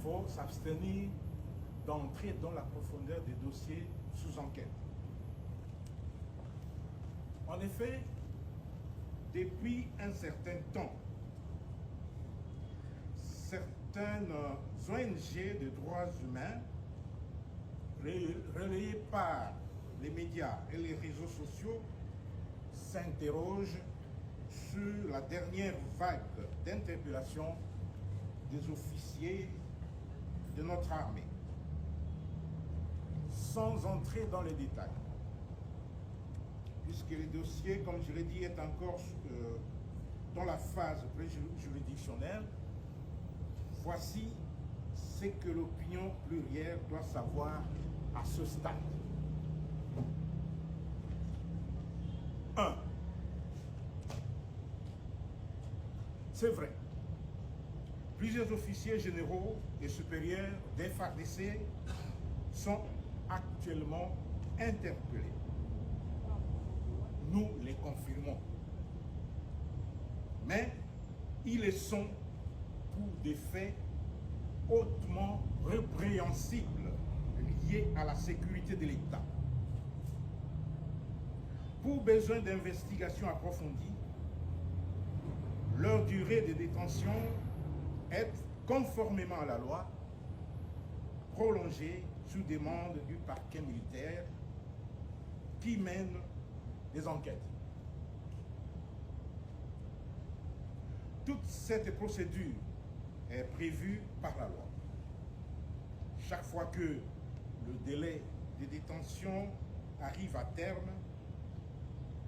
faut s'abstenir d'entrer dans la profondeur des dossiers sous enquête. En effet, depuis un certain temps, certaines ONG de droits humains, relayées par les médias et les réseaux sociaux, s'interrogent sur la dernière vague d'interpellation des officiers de notre armée. Sans entrer dans les détails, puisque le dossier, comme je l'ai dit, est encore dans la phase préjuridictionnelle, voici ce que l'opinion plurielle doit savoir à ce stade. 1. C'est vrai, plusieurs officiers généraux et supérieurs des FARDC sont actuellement interpellés. Nous les confirmons. Mais ils le sont pour des faits hautement répréhensibles liés à la sécurité de l'État. Pour besoin d'investigation approfondie, leur durée de détention est, conformément à la loi, prolongée sous demande du parquet militaire qui mène des enquêtes. Toute cette procédure est prévue par la loi. Chaque fois que le délai de détention arrive à terme,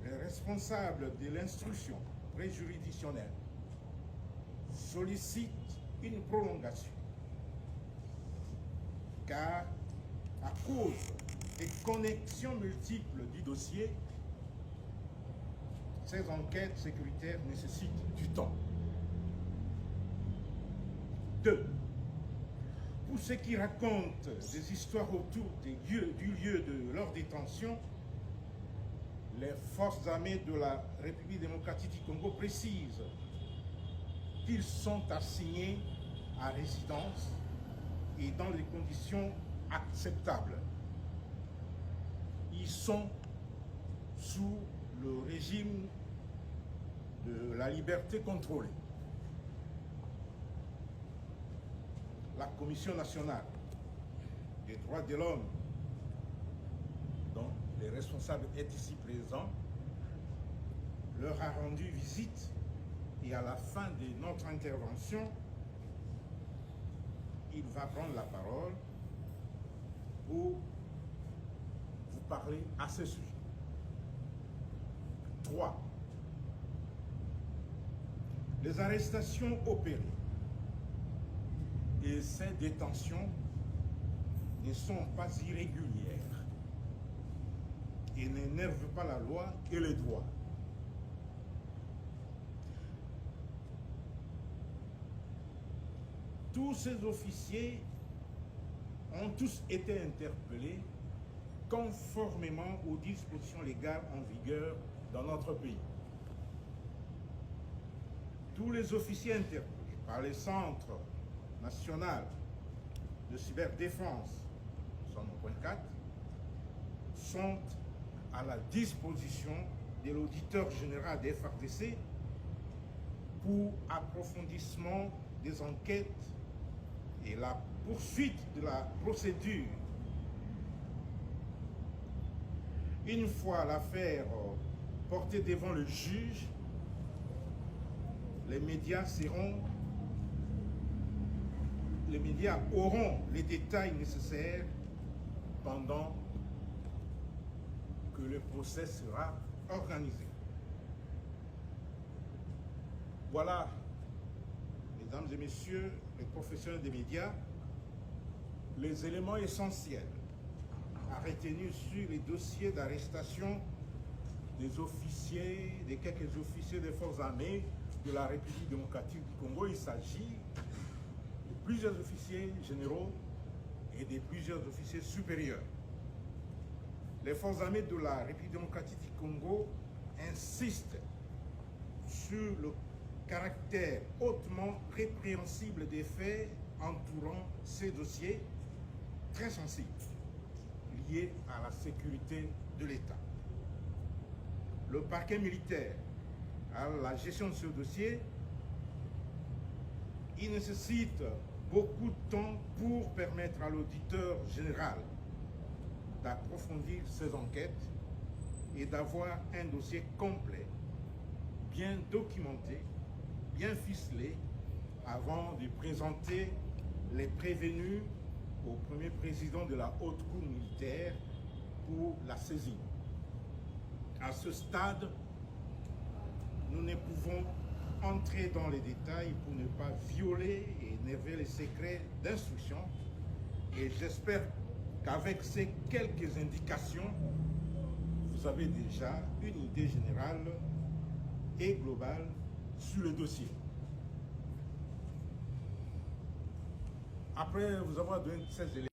le responsable de l'instruction préjuridictionnelle sollicite une prolongation, car à cause des connexions multiples du dossier, ces enquêtes sécuritaires nécessitent du temps. 2. Pour ceux qui racontent des histoires autour du lieu de leur détention, les forces armées de la République démocratique du Congo précisent qu'ils sont assignés à résidence et dans des conditions acceptables. Ils sont sous le régime de la liberté contrôlée. La Commission nationale des droits de l'homme, dont les responsables est ici présent, leur a rendu visite et à la fin de notre intervention, il va prendre la parole pour vous parler à ce sujet. 3. Les arrestations opérées et ces détentions ne sont pas irrégulières et n'énervent pas la loi et les droits. Tous ces officiers ont tous été interpellés conformément aux dispositions légales en vigueur dans notre pays. Tous les officiers interpellés par le Centre national de cyberdéfense, nous sommes au point 4, sont à la disposition de l'auditeur général des FARDC pour approfondissement des enquêtes et la poursuite de la procédure. Une fois l'affaire portée devant le juge, les médias auront les détails nécessaires pendant que le procès sera organisé. Voilà, mesdames et messieurs les professionnels des médias, les éléments essentiels à retenir sur les dossiers d'arrestation des officiers, des quelques officiers des forces armées de la République démocratique du Congo. Il s'agit de plusieurs officiers généraux et de plusieurs officiers supérieurs. Les forces armées de la République démocratique du Congo insistent sur le caractère hautement répréhensible des faits entourant ces dossiers très sensibles liés à la sécurité de l'État. Le parquet militaire à la gestion de ce dossier, il nécessite beaucoup de temps pour permettre à l'auditeur général d'approfondir ses enquêtes et d'avoir un dossier complet, bien documenté, bien ficelé, avant de présenter les prévenus au premier président de la Haute Cour militaire pour la saisine. À ce stade, nous ne pouvons entrer dans les détails pour ne pas violer et énerver les secrets d'instruction. Et j'espère qu'avec ces quelques indications, vous avez déjà une idée générale et globale sur le dossier. Après vous avoir donné ces éléments,